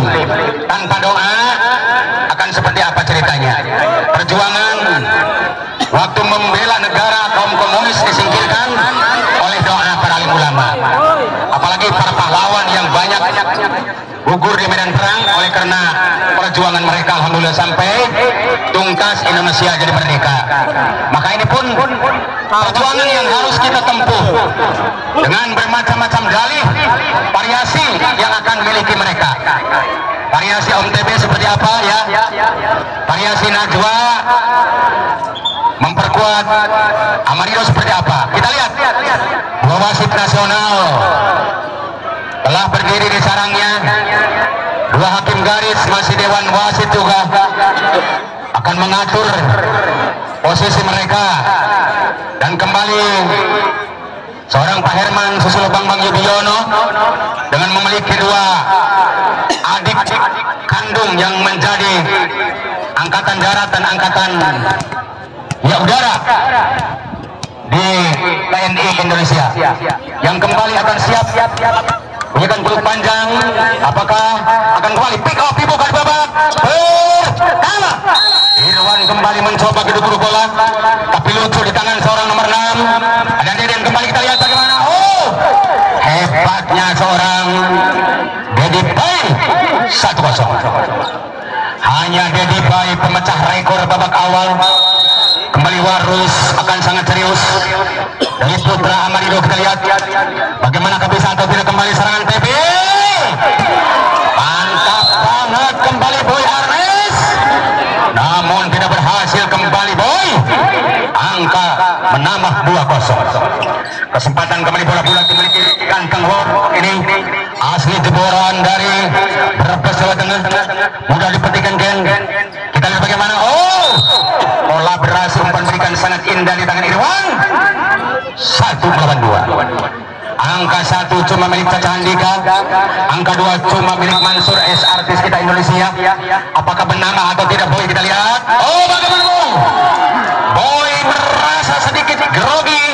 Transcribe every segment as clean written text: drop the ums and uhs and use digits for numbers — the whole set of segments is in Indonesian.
muslim. Tanpa doa akan seperti apa ceritanya? Perjuangan waktu membela negara kaum komunis disingkirkan oleh doa para alim ulama. Apalagi para pahlawan yang banyak gugur di medan perang oleh karena perjuangan mereka, alhamdulillah sampai tuntas Indonesia jadi merdeka. Maka ini pun perjuangan yang harus kita tempuh dengan bermacam-macam dalih variasi yang akan miliki mereka. Variasi OMTB seperti apa ya? Variasi Najwa memperkuat Amarido seperti apa? Kita lihat. Dua wasit nasional telah berdiri di sarangnya. Dua hakim garis, masih dewan wasit juga akan mengatur posisi mereka. Dan kembali seorang Pak Herman Susilo Bambang Yudhoyono dengan memiliki dua adik kandung yang menjadi angkatan darat dan angkatan udara di TNI Indonesia yang kembali akan siap bunyikan peluit panjang. Apakah akan kembali pick off dibuka di babak pertama? Irwan kembali mencoba gedung bola, tapi lucu di tangan seorang nomor 6. Ada Deden kembali, kita lihat bagaimana. Oh, hebatnya seorang Dedi Bay. 1-0. Hanya Dedi Bay pemecah rekor babak awal. Kembali Warus akan sangat serius dari putra Amarido. Kita lihat bagaimana bisa atau tidak kembali serangan TB. Mantap banget kembali Boy Arnes, namun tidak berhasil kembali Boy. Angka menambah 2-0. Kesempatan kembali bola-bola dimiliki Kanteng Wok. Ini asli jeboran dari Brebes Jawa Tengah, mudah dipetikkan Gen. Kita lihat bagaimana. Oh, kolaborasi umpan berikan sangat indah di tangan Irwan. 1-2. Angka 1 cuma milik Caca Handika, angka 2 cuma milik Mansur S, artis kita Indonesia. Apakah bernama atau tidak Boy? Kita lihat. Oh, bagaimana Boy merasa sedikit grogi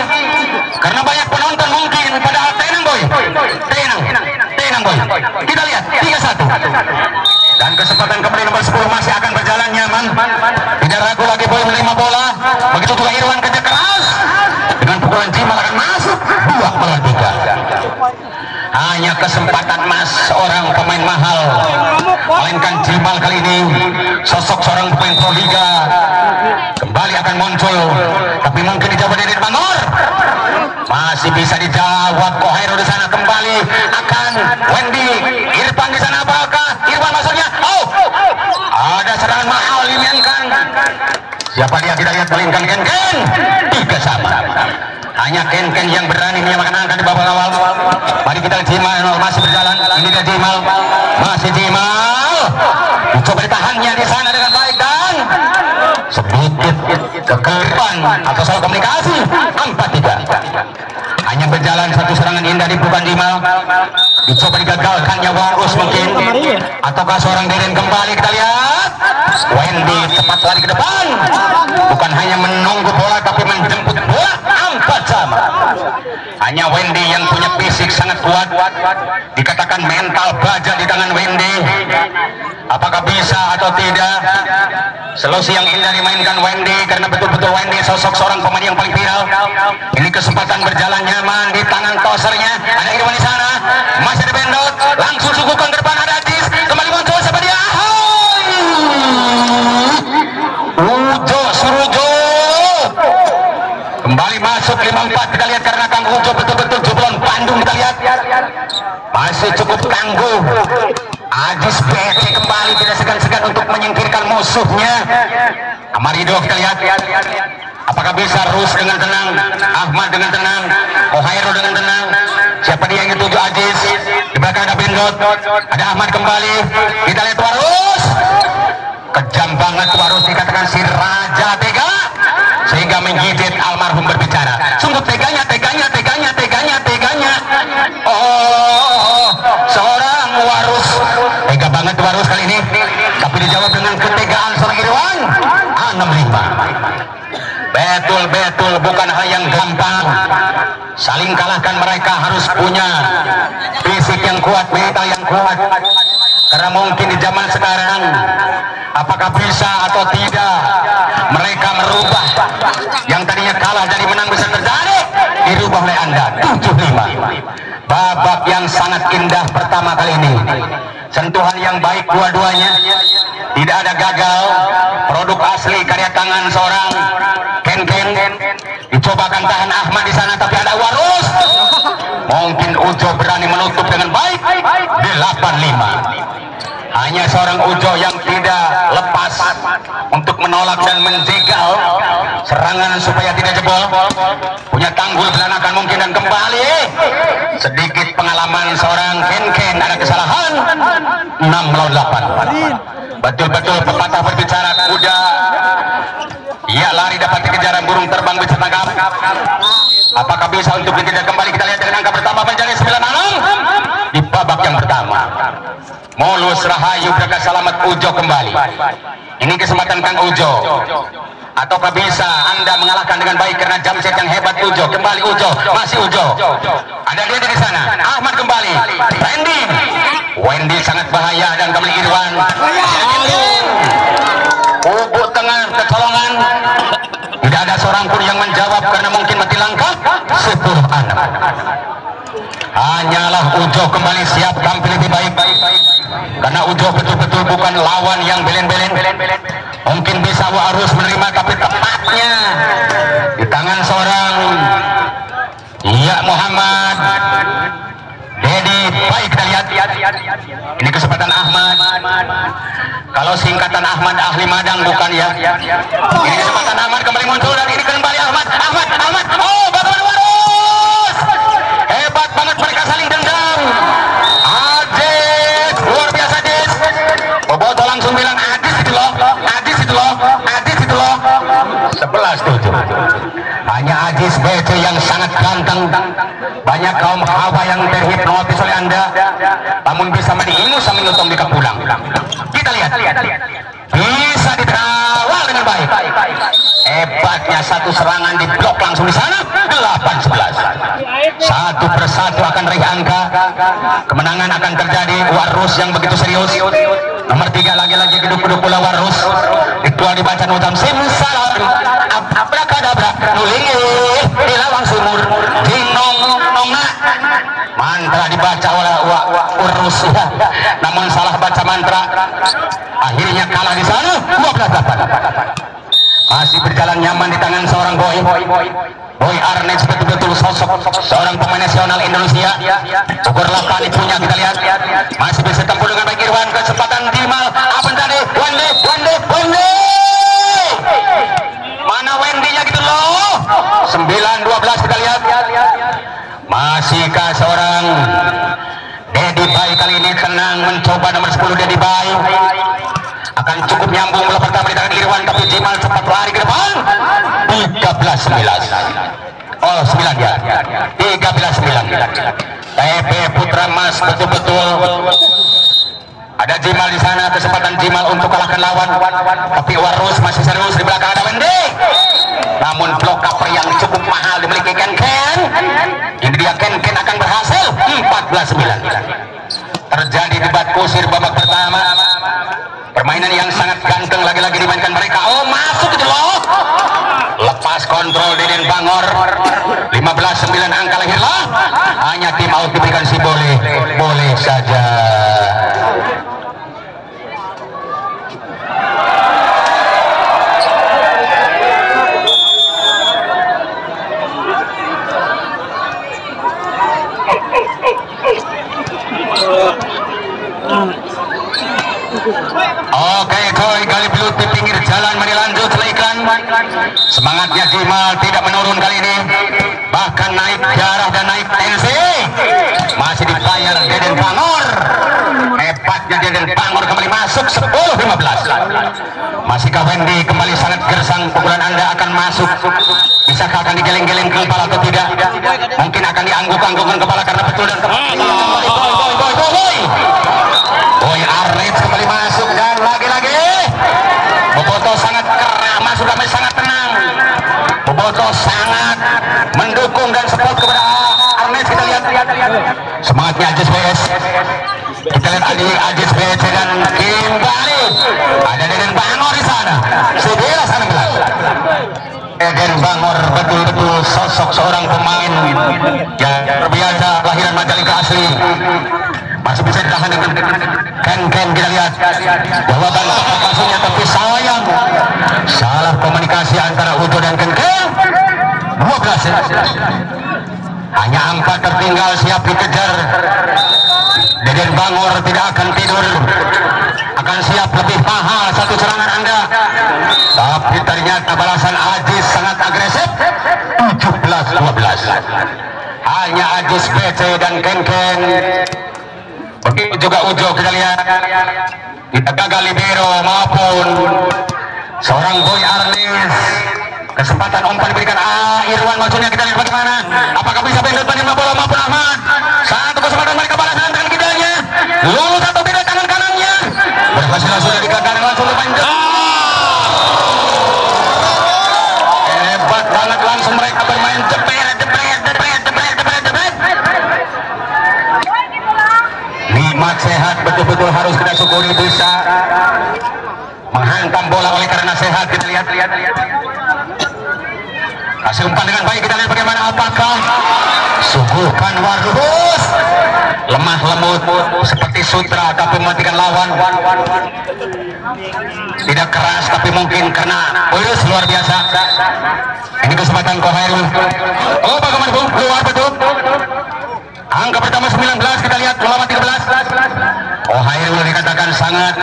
karena banyak penonton mungkin. Padahal tenang Boy, tenang Boy. Kita lihat 3-1. Dan kesempatan kembali nomor 10 masih akan berjalan nyaman. Tidak ragu lagi Boy menerima bola. Begitu juga Irwan kerja keras. Dengan pukulan Jimal akan masuk 2-3. Hanya kesempatan emas seorang pemain mahal, melainkan Jimal kali ini sosok seorang pemain Pro Liga kembali akan muncul, tapi mungkin dijawab dari Bangor. Masih bisa dijawab. Kohairo di sana kembali akan Wendy. Irfan di sana, apakah Irfan masuknya? Oh, ada serangan mahal dimainkan. Siapa dia? Kita lihat melingkan Ken. 3-3. Hanya Ken yang berani menyamakan angka di babak awal. Mari kita lihat Jimal masih berjalan. Ini dia Jimal, masih Jimal. Coba ditahannya di sana dengan baik dan sedikit kekeliruan atau salah komunikasi. 4-3. Hanya berjalan satu serangan indah di bukan Jimal. Dicoba digagalkannya Warus mungkin, ataukah seorang Deden kembali. Kita lihat Wendy cepat lari ke depan, bukan hanya menunggu bola tapi menjemput bola. 4-3. Hanya Wendy yang punya fisik sangat kuat, dikatakan mental baja di tangan Wendy. Apakah bisa atau tidak? Solusi yang indah dimainkan Wendy karena betul-betul Wendy sosok seorang pemain yang paling viral. Ini kesempatan berjalan nyaman di tangan tosernya. Ada Irwan di sana, masih ada Bendot, langsung suguhkan ke depan. Ada Aziz, kembali muncul siapa dia? Ujo Surujo kembali masuk 5-4. Kita lihat karena Kang Ujo betul-betul jebolan Bandung. Kita lihat masih cukup tangguh. Ajis BT kembali tidak segan-segan untuk menyingkirkan musuhnya. Amarido kita lihat. Apakah bisa Rus dengan tenang, Ahmad dengan tenang, Kohairo dengan tenang. Siapa dia yang dituju? Ajis. Di belakang ada Bendot, ada Ahmad kembali. Kita lihat Warus. Kejam banget Warus, dikatakan si Raja tega sehingga menggigit almarhum berbicara. Sungguh teganya. Oh, seorang Warus tega banget Warus kali ini, tapi dijawab dengan ketegaan seorang Irwan. 6-5. Betul bukan hal yang gampang. Saling kalahkan mereka harus punya fisik yang kuat, mental yang kuat. Karena mungkin di zaman sekarang, apakah bisa atau tidak mereka merubah yang tadinya kalah jadi menang bisa terjadi, dirubah oleh Anda. 75 babak yang sangat indah pertama kali ini, sentuhan yang baik dua-duanya, tidak ada gagal, produk asli karya tangan seorang Ken. Dicobakan tahan Ahmad di sana, tapi ada Warus. Mungkin Ujo berani menutup dengan baik. 85. Hanya seorang Ujo yang tidak lepas untuk menolak dan menjegal serangan supaya tidak jebol. Punya tanggul belanakan mungkin, dan kembali sedikit pengalaman seorang Ken. Ada kesalahan. 6 melawan 8. Betul-betul pepatah berbicara, kuda ia lari dapat dikejar, burung terbang bisa tangkap. Apakah bisa untuk dikejar kembali? Kita lihat dengan angka pertama menjadi 96 di babak yang pertama. Mulus Rahayu Braga Selamat Ujo kembali. Ini kesempatan Kang Ujo. Ataukah bisa Anda mengalahkan dengan baik karena jam set yang hebat Ujo? Kembali Ujo, masih Ujo. Ada dia di sana. Ahmad kembali. Wendy sangat bahaya, dan kembali Irwan. Ubuk tengah kecolongan. Tidak ada seorang pun yang menjawab karena mungkin mati langkah. 10-6. Hanyalah Ujo kembali siap tampil lebih baik, karena Ujo betul-betul bukan lawan yang belen-belen. Mungkin bisa harus menerima, tapi tepatnya di tangan seorang Muhammad Dedi. Baik, kita lihat ini kesempatan Ahmad. Kalau singkatan Ahmad Ahli Madang bukan ya. Ini kesempatan Ahmad kembali muncul, dan ini kembali Ahmad. Oh, Bapak Warus, hebat banget mereka saling dendam. Adis, luar biasa Adis. Boboto langsung bilang Adis itu loh. 11-7. Hanya Adis BC yang sangat ganteng. Banyak kaum hawa yang terhipnotis oleh Anda, namun bisa mengingus sambil nonton di pulang. Kita lihat, bisa diterawal dengan baik. Hebatnya satu serangan di blok langsung di sana. 8-11. Satu persatu akan raih angka. Kemenangan akan terjadi. Warus yang begitu serius. Nomor 3 lagi-lagi geduk-geduk bola Warus. Ritual dibaca nutam simsalam. Abrakadabra nulingi dilawang sumur dinong nongna. Mantra dibaca oleh Warus ya. Namun salah baca mantra. Akhirnya kalah di sana. 12-8. Masih berjalan nyaman di tangan seorang Boy Arnes, betul-betul sosok seorang pemain nasional Indonesia. Ukur lapan punya, kita lihat masih bisa tempuh dengan baik Irwan. Kesempatan Jimal, apa tadi? Wendy. Mana Wendy-nya gitu loh. 9-12, kita lihat. Masihkah seorang Dedi Bay kali ini tenang mencoba nomor 10 Dedi Bay. Akan cukup nyambung bola pertama di tangan Irwan, tapi Jimal cepat lari ke depan. 13-9. Oh, 9 ya. 13-9. TP Putra Mas betul-betul ada Jimal di sana. Kesempatan Jimal untuk kalahkan lawan, tapi Warus masih serius. Di belakang ada Wendy. Namun blok cover yang cukup mahal dimiliki Ken. Ini dia Ken akan berhasil. 14-9. Terjadi debat kusir babak pertama. Permainan yang sangat ganteng lagi-lagi dimainkan mereka. Oh, masuk itu loh. Lepas kontrol Deden Bangor. 15-9 angka lahirlah. Hanya tim out diberikan si boleh saja. Oke, kali belut di pinggir jalan, mari lanjut iklan. Semangatnya Jimal tidak menurun kali ini, bahkan naik darah dan naik tensi. Masih dibayar Deden Bangor. Hebatnya Deden Bangor kembali masuk. 10-15. Masihkah Wendy kembali sangat gersang? Pukulan Anda akan masuk. Bisakah akan digeleng-geleng ke kepala atau tidak? Mungkin akan diangguk-anggukkan kepala karena betul dan Boy Arnes kembali masuk, dan lagi-lagi Boboto sangat keramah, sudah sangat tenang. Boboto sangat mendukung dan support kepada Arnes. Kita lihat semangatnya Ajis BS. Kita lihat Ajis BC dan kembali ada Deden Bangor di sana. 11-16. Deden Bangor betul-betul sosok seorang pemain yang terbiasa, lahiran Majalengka asli. Masih bisa ditahan dengan Ken. Kita lihat jawaban maksudnya, tapi sayang salah komunikasi antara Ujo dan Ken. 12 ya. Hanya angka tertinggal, siap dikejar. Deden Bangor tidak akan tidur, akan siap lebih mahal satu serangan Anda. Tapi ternyata balasan Ajis sangat agresif. 17-12. Hanya Ajis BC dan Ken. Begitu juga Ujo, kita lihat tidak gagal libero maupun seorang Boy Arnis. Kesempatan umpan diberikan Irwan, maksudnya kita lihat bagaimana. Apakah bisa Bendot menerima bola maupun Ahmad. Satu kesempatan mereka balasan tangan kirinya. Lulus atau tidak tangan kanannya. Berhasil langsung dari kandang langsung ke Bendot. Hebat banget langsung mereka bermain jepret. Nikmat sehat betul-betul harus kita syukuri, bisa menghantam bola oleh karena sehat. Kita lihat. Kasih umpan dengan baik, kita lihat bagaimana. Apakah suguhkan Warus lemah lembut seperti sutra tapi mematikan lawan. Tidak keras tapi mungkin karena Warus luar biasa. Ini kesempatan Kohairul. Oh, bagaimana Bung? Keluar betul. Angka pertama 19, kita lihat melawan 13. Kohairul dikatakan sangat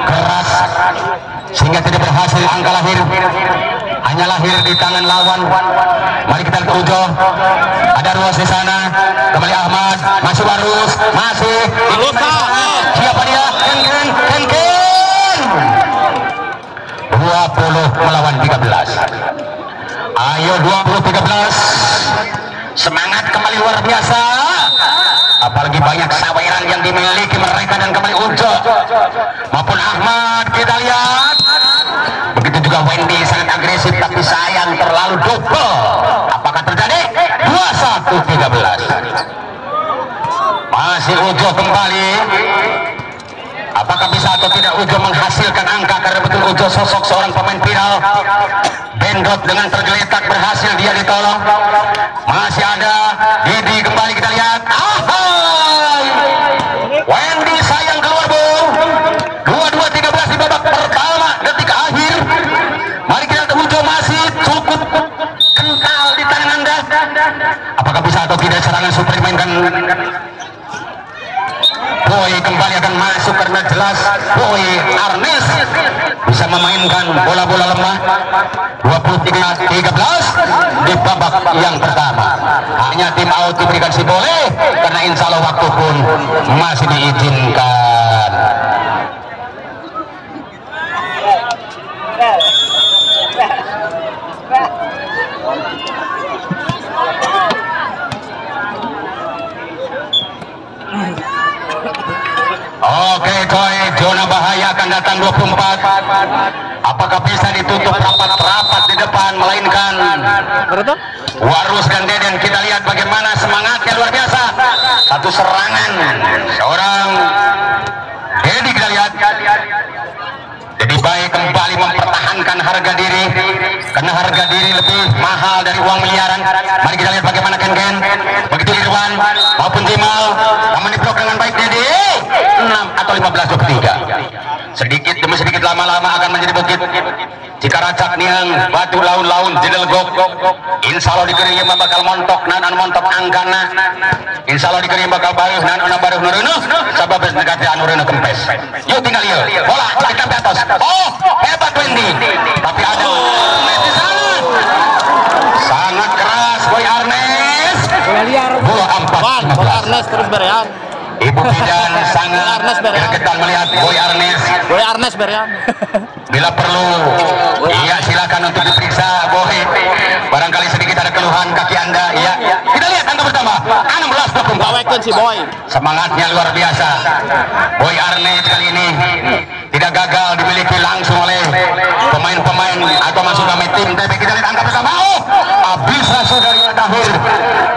keras sehingga tidak berhasil angka lahir. Hanya lahir di tangan lawan. Mari kita lihat Ujo. Ada Ruas di sana. Kembali Ahmad. Masih Warus. Masih. Siapa dia? Ken. 20 melawan 13. Ayo 20-13. Semangat kembali luar biasa. Apalagi banyak saweran yang dimiliki mereka dan kembali Ujo maupun Ahmad. Kita lihat. Begitu juga Wendy sangat agresif tapi sayang terlalu double. Apakah terjadi? 21-13. Masih Ujo kembali. Apakah bisa atau tidak Ujo menghasilkan angka, karena betul Ujo sosok seorang pemain viral. Bendot dengan tergeletak berhasil dia ditolong. Masih ada Didi kembali, kita lihat. Wendy sayang keluar Bung. 22-13 di babak pertama, detik akhir. Mari kita lihat Ujo masih cukup kental di tangan Anda. Apakah bisa atau tidak serangan super dimainkan? Boy kembali akan masuk karena jelas Boy Arnis bisa memainkan bola-bola lemah. 23-13 di babak yang pertama. Hanya tim out diberikan si boleh karena insya Allah waktu pun masih diizinkan. Oke coy, zona bahaya akan datang 24. Apakah bisa ditutup rapat-rapat di depan, melainkan Warus dan Deden. Kita lihat bagaimana semangatnya luar biasa. Satu serangan seorang Dedi, kita lihat. Jadi baik kembali mempertahankan harga diri, karena harga diri lebih mahal dari uang miliaran. Mari kita lihat bagaimana Ken. Begitu Irwan maupun Jimal namun diblok dengan baik Dedi. 6 atau 15-23. Sedikit demi sedikit lama-lama akan menjadi bukit. Jika racak niang batu laun-laun jedelgok, insya Allah dikering bakal montok nan montok angkana. Insya Allah dikering bakal baruh nan baruh nurunu sabab negati anurunu kempes. Yuk tinggal yuk bola kita di atas. Oh hebat Wendy, tapi ada di sana sangat keras Boy Arnes. Bola 4. Bola Arnes terus berian. Ibu bidan sangat gergetan melihat Boy Arnes berian. Bila perlu, iya silakan untuk diperiksa Boy. Barangkali sedikit ada keluhan kaki Anda. Iya. Kita lihat angka pertama 16-24. Si Boy. Semangatnya luar biasa. Boy Arnes kali ini tidak gagal dimiliki langsung oleh pemain-pemain atau masuk kami tim TB. Kita lihat angka pertama. Bisa sudah tahun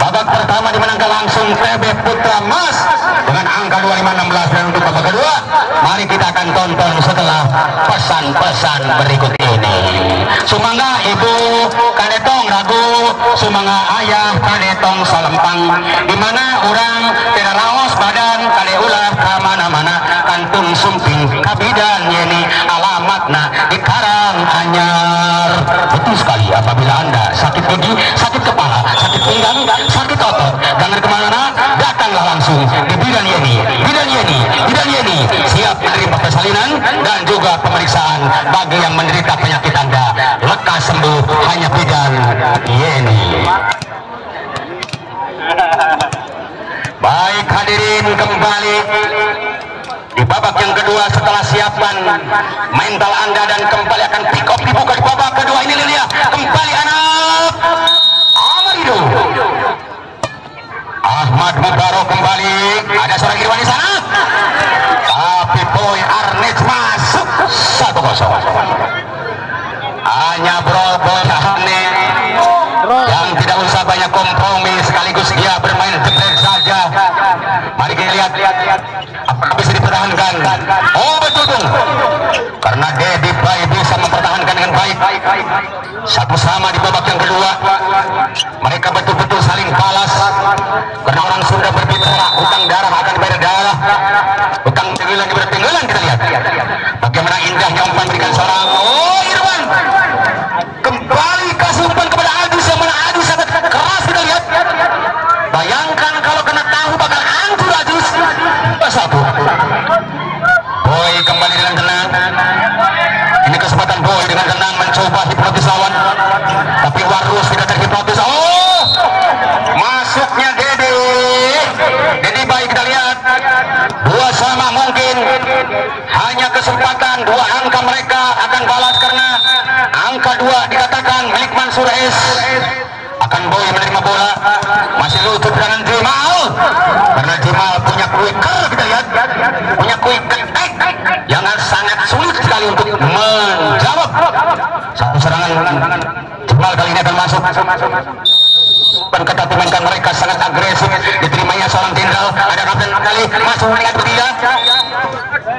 babak pertama dimenangkan langsung TB Putra Mas dengan angka angka 2516 dan untuk babak kedua mari kita akan tonton setelah pesan-pesan berikut ini. Sumangga ibu kadetong ragu, sumangga ayah kadetong salempang, dimana orang tidak laos badan kade ulah kamana-mana kantung sumping kabidan yeni alamatna di Karanganyar. Betul sekali, apabila anda sakit gigi, sakit kepala, sakit pinggang, sakit otot, jangan kemana-mana, datanglah langsung di Bidan Yeni. Bidan Yeni, Bidan Yeni siap menerima persalinan dan juga pemeriksaan bagi yang menderita penyakit anda. Lekas sembuh hanya Bidan Yeni. Baik hadirin, kembali di babak yang kedua setelah siapkan mental anda dan kembali akan pick up dibuka di babak kedua ini dia kembali anak Amarido Ahmad Mubarok kembali, ada seorang Irwan di sana tapi Boy Arnett masuk 1-0. hanya Boy Arnett yang tidak usah banyak kompromi, sekaligus dia bermain jeblek saja. Mari kita lihat apakah bisa dipertahankan. Oh betul dong, karena Dedi Bay bisa mempertahankan dengan baik. Satu sama di babak yang kedua, mereka betul-betul saling balas, karena orang Sunda berbicara hutang darah akan bayar darah, hutang tenggelam bertenggelam. Kita lihat bagaimana indahnya umpan berikan seorang Irwan, kembali kasih umpan kepada Adus yang mana Adus sangat keras. Kita lihat, bayangkan kalau kena tahu bakal hancur Adus. Satu Boy kembali dengan tenang. Ini kesempatan Boy dengan tenang mencoba hipnotis lawan, tapi Warus tidak terhipnotis. Oh, masuknya Dedi Bay. Kita lihat dua sama, mungkin hanya kesempatan dua angka mereka akan balas, karena angka 2 dikatakan milik Mansur S. Akan Boy menerima bola, masih lutut dengan Jimal, karena Jimal punya quicker. Kita lihat punya quicker yang sangat sulit sekali untuk menjawab satu serangan. Jimal kali ini akan masuk. Ketat dimainkan mereka, sangat agresif, diterimanya seorang jenderal. Ada kapten kali masuk meningkat ketiga,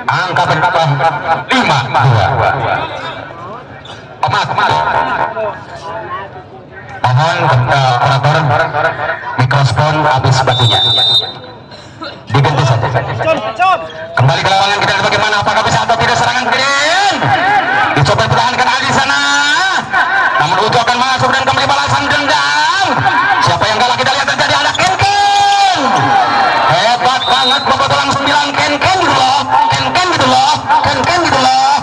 angka berapa? 5-2. Mohon operator mikrofon habis batunya diganti saja. Kembali ke lapangan, kita lihat bagaimana, apakah bisa atau tidak serangan Green. Dicoba pertahankan Ali sana, namun Ujo akan masuk dan kembali balasan dendam. Siapa yang kalah kita lihat terjadi, ada Ken. Hebat banget pebotolan 9 Ken gitu loh, Ken gitu loh, Ken gitu loh.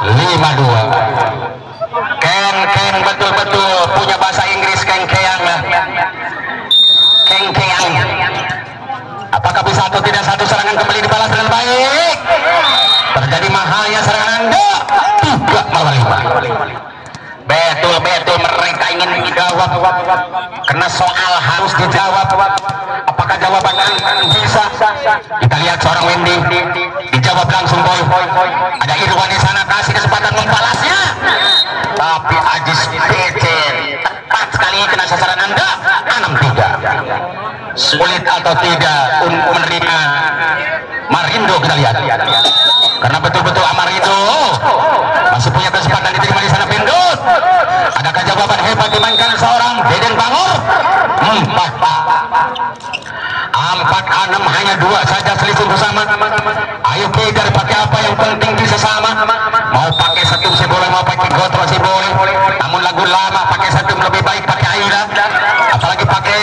5-2. Ken betul-betul punya bahasa Inggris, kengkeang. Apakah bisa atau tidak satu serangan kembali dibalas dengan baik? Terjadi mahalnya serangan anda 3-5. Betul-betul mereka ingin menjawab, karena soal harus dijawab. Apakah jawabannya bisa? Kita lihat seorang Wendy dijawab langsung Boy. Ada Irwan di sana, kasih kesempatan membalasnya, tapi Ajis Becen tepat sekali kena sasaran anda. 6-3. Sulit atau tidak untuk menerima Marindo. Kita lihat, karena betul-betul Amarindo masih punya kesempatan diterima di sana. Pindut, adakah jawaban hebat dimainkan seorang Deden Bangor? 4-6, hanya 2 saja selisih bersama. Ayo kejar, pakai apa yang penting bisa sama. Mau pakai satu sih boleh, mau pakai gotro sih boleh, namun lagu lama pakai satu lebih baik pakai Aida, apalagi pakai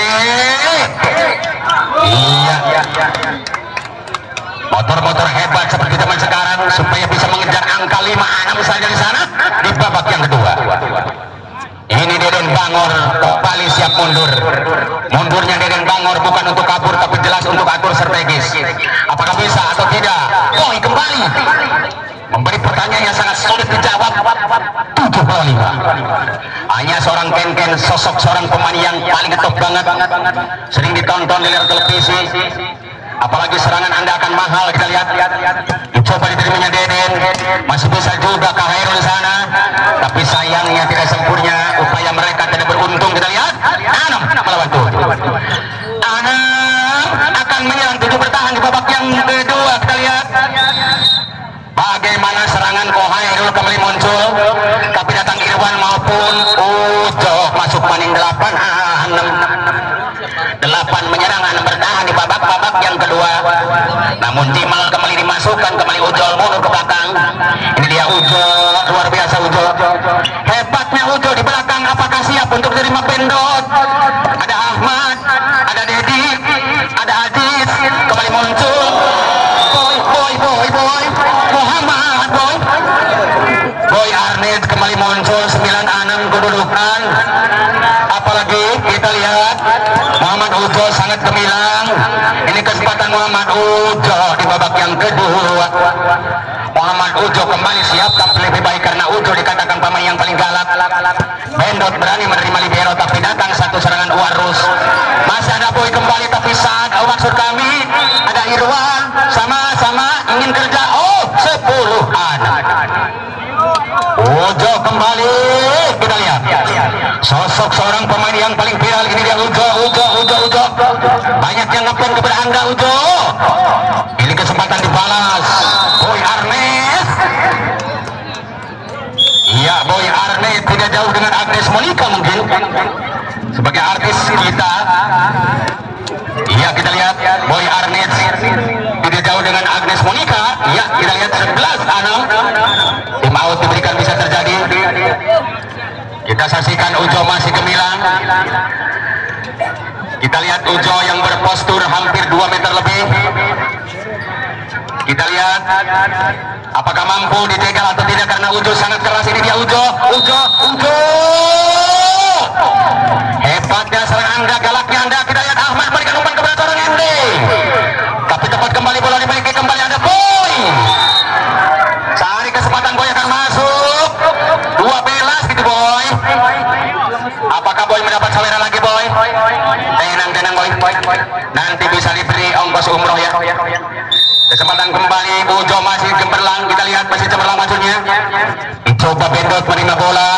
motor-motor hebat seperti zaman sekarang, supaya bisa mengejar angka 5-6 saja di sana di babak yang kedua. Ini Deden Bangor kembali siap mundur. Mundurnya Deden Bangor bukan untuk kabur, tapi jelas untuk atur strategis. Apakah bisa atau tidak? Boy kembali memberi pertanyaan yang sangat sulit dijawab. 7-5. Hanya seorang Ken, sosok seorang pemain yang paling top banget, sering ditonton di layar televisi. Apalagi serangan anda akan mahal. Kita lihat, dicoba diterimanya Deden, masih bisa juga ke Hairul di sana, tapi sayangnya tidak sempurna, upaya mereka tidak beruntung. Kita lihat, Anam melawan 7. Anam akan menyerang 7, bertahan di babak 8 menyerangan bertahan di babak yang kedua. Namun Jimal kembali dimasukkan, kembali Ujol mundur ke belakang. Ini dia Ujol, luar biasa Ujol. Hebatnya Ujol di belakang, apakah siap untuk terima pendot? Ada Ahmad, ada Dedi, ada Adis, kembali muncul. Boy Arnett kembali muncul 96 kedudukan. Apalagi kita lihat Muhammad Ujo sangat gemilang. Ini kesempatan Muhammad Ujo di babak yang kedua. Muhammad Ujo kembali siap, tapi lebih baik karena Ujo dikatakan pemain yang paling galak. Bendot berani menerima libero, tapi datang satu serangan Warus. Masih ada Boy kembali, tapi saat maksud kami ada Irwan sama-sama ingin kerja. 10 anak. Ujo kembali, kita lihat sosok seorang pemain yang paling viral. Ini dia Ujo. Banyak yang ngepen kepada Anda Ujo. Ini kesempatan dibalas. Boy Arnett. Iya, Boy Arnett tidak jauh dengan Agnes Monica mungkin sebagai artis kita. Iya, kita lihat Boy Arnett tidak jauh dengan Agnes Monica. Iya, kita lihat 11-6. Tim out diberikan, bisa terjadi. Kita saksikan Ujo masih gemilang. Kita lihat Ujo yang berpostur hampir 2 meter lebih. Kita lihat apakah mampu dijegal atau tidak, karena Ujo sangat keras. Ini dia Ujo. Hebatnya serang Anda, galaknya Anda. Kita lihat Ahmad berikan umpan kepada seorang MD. Tapi tepat kembali bola dimainkan, kembali ada Boy. Cari kesempatan, Boy akan masuk. 12 gitu Boy. Apakah Boy mendapat saweran lagi Boy? Tenang Boy. Nanti bisa diberi ongkos umroh ya. Kesempatan kembali, Ujo masih gemerlang. Kita lihat masih cemerlang maksudnya. Dicoba Bendot menerima bola.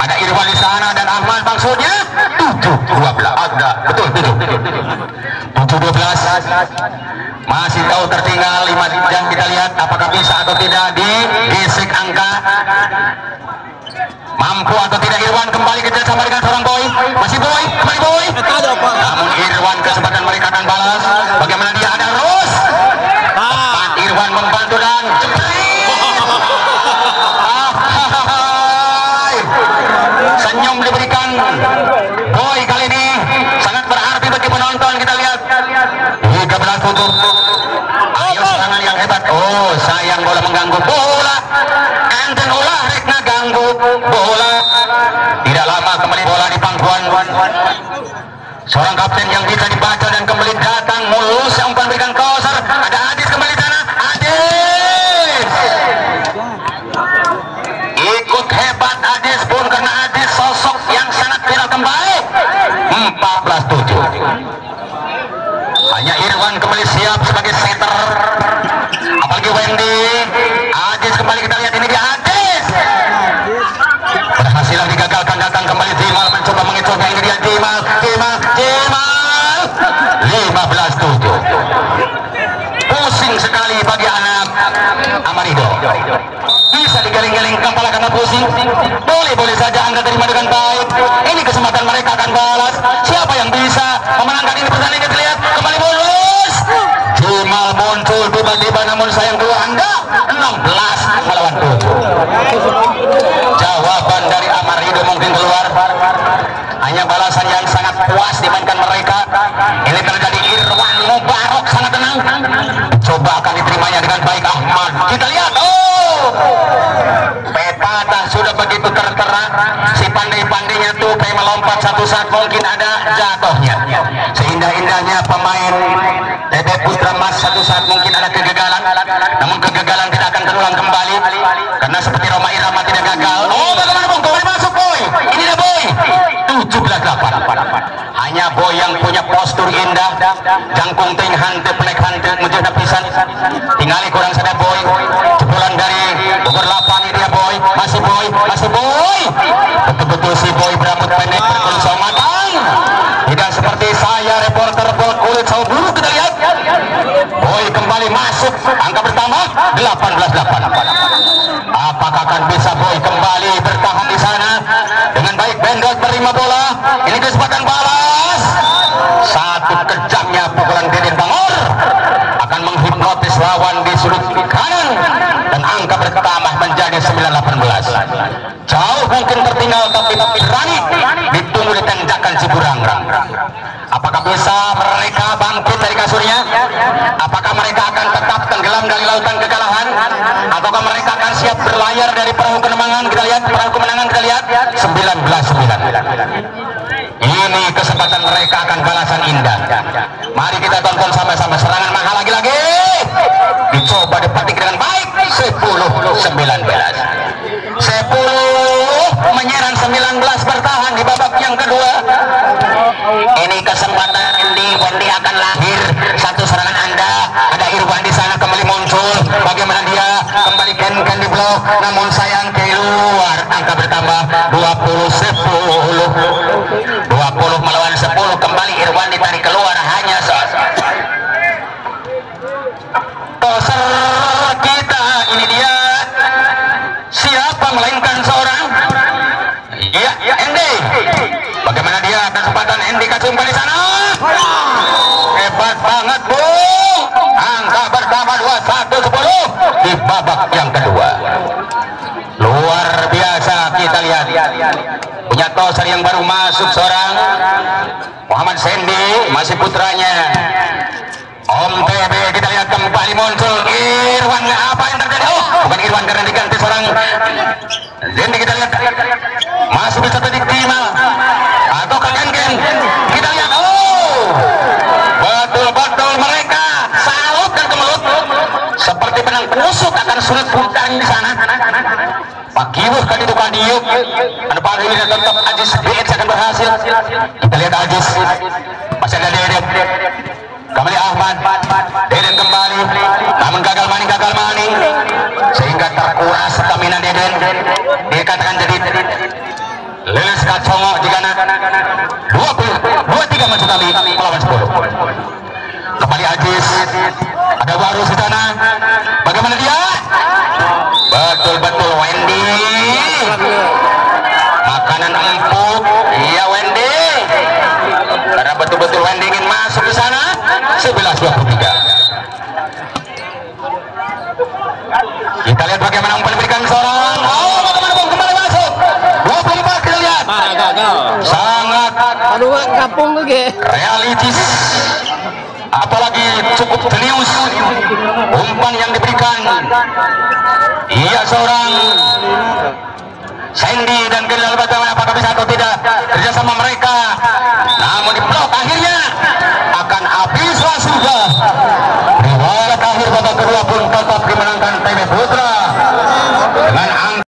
Ada Irwan di sana dan Ahmad maksudnya. 7-12. Ada betul 7-12. Masih tahu tertinggal 5 jam. Kita lihat apakah bisa atau tidak digesek angka. Mampu atau tidak Irwan kembali kerja sama dengan seorang Boy. Masih Boy, kembali Boy. Namun Irwan kesempatan mereka akan balas. Bagaimana dia, ada Rose. Irwan membantu dan senyum diberikan. Boy kali ini sangat berarti bagi penonton. Kita lihat 13-7. Ayo serangan yang hebat. Sayang bola mengganggu bola. Enten ulah rekna ganggu bola. Tidak lama kembali bola di pangkuan. Seorang kapten yang bisa dibaca dan kembali datang mulus. Yang umpan berikan Kausar. Ada Adis kembali sana. Adis ikut hebat Adis pun, karena Adis sosok yang sangat viral kembali. 14-7. Hanya Irwan kembali siap sebagai setter. Apalagi Wendy. Adis kembali, kita lihat ini dia Adis. Berhasil digagalkan, datang kembali Jimal mencoba mengecohnya. Ini dia Jimal. 15-7. Pusing sekali bagi anak Amarido. Bisa digeling-geling kepala karena pusing. Boleh saja Anda terima dengan baik. Ini kesempatan mereka akan balas. Siapa yang bisa memenangkan ini pertandingan? Kita lihat kembali mulus. Jimal muncul tiba-tiba, namun sayang dua Anda 16 melawan 7. Jawaban dari Amarido mungkin keluar. Hanya balasan yang sangat puas dimainkan mereka. Ini terjadi. Irwan Mubarok sangat tenang. Coba akan diterimanya dengan baik Ahmad. Kita lihat. Pepatah sudah begitu tertera. Si pandai-pandainya tuh kayak melompat satu saat mungkin ada jatuhnya. Seindah-indahnya pemain Dede Putra Mas satu saat mungkin ada kegagalan. Namun kegagalan tidak akan terulang kembali. Karena seperti Roma Irama tidak gagal. Bagaimana Bung? Kembali masuk Boy. Ini dia Boy. 17-8. Hanya Boy yang punya postur indah. Jangkung ting hante pelek hante mujudna pisan. Tingali kurang sada Boy. Jebolan dari Bogor 8 ini dia Boy. Masih Boy. Betul-betul si Boy berambut pendek berkulit sawo matang. Tidak seperti saya reporter kulit sawo bulu. Kita lihat. Boy kembali masuk. Angka bertambah 18-8. Apakah akan bisa Boy kembali bertahan di sana dengan baik? Bendot menerima bola. Ini kesempatan balas. 19-18. Jauh mungkin tertinggal tapi berani ditunggu di tanjakan Ciburangrang. Apakah bisa mereka bangkit dari kasurnya? Apakah mereka akan tetap tenggelam dari lautan kekalahan? Ataukah mereka akan siap berlayar dari perahu kemenangan? Kita lihat perahu kemenangan, kita lihat 19-9. Ini kesempatan mereka akan balasan indah. Mari kita tonton sama-sama. Serangan mahal lagi-lagi dicoba dipetik dengan baik. 10-19. 10 menyerang 19 bertahan di babak yang kedua. Ini kesempatan Wendi akan lahir satu serangan Anda. Ada Irwan di sana kembali muncul. Bagaimana dia kembali Ken di blok, namun sayang keluar. Angka bertambah 20-10 melawan 10. Kembali Irwan ditarik keluar hanya toser kita. Ini dia siapa melainkan seorang Endi. Bagaimana dia kesempatan Endi kasih kembali sana. Hebat banget Bung. Angka bertambah 21-10 di babak yang kedua. Luar biasa. Kita lihat punya toser yang baru masuk seorang Muhammad Sendi, masih putranya Om TB. Kita lihat kembali muncul Irwan. Apa yang terjadi? Oh, bukan Irwan karena diganti seorang Zendi. Kita lihat masih bisa terima atau Ken. Kita lihat, oh betul-betul mereka salut dan kemelut seperti benang penusuk akan sulit bukan di sana. Pak Kiwuh kan itu kan diuk. Anda pagi ini tetap Ajis BX akan berhasil. Kita lihat Ajis masih ada Deden. Kembali Ahmad, Deden kembali, namun gagal maning sehingga terkuras stamina Deden. Dikatakan jadi Lilis Kacongo jika 23 maksud kami melawan 10. Kembali Ajis, ada baru di sana. Bagaimana dia? Betul-betul Wendy. Makanan empuk, iya Wendy. Karena betul-betul Wendy ingin masuk di sana. 11-23. Kita lihat bagaimana umpan diberikan seorang. Oh, bagaimana Bung kembali masuk. 24 kita lihat. Sangat kapung lagi. realistis. Apalagi cukup serius umpan yang diberikan. Iya seorang Sandy dan Kendal bagaimana apakah bisa atau tidak?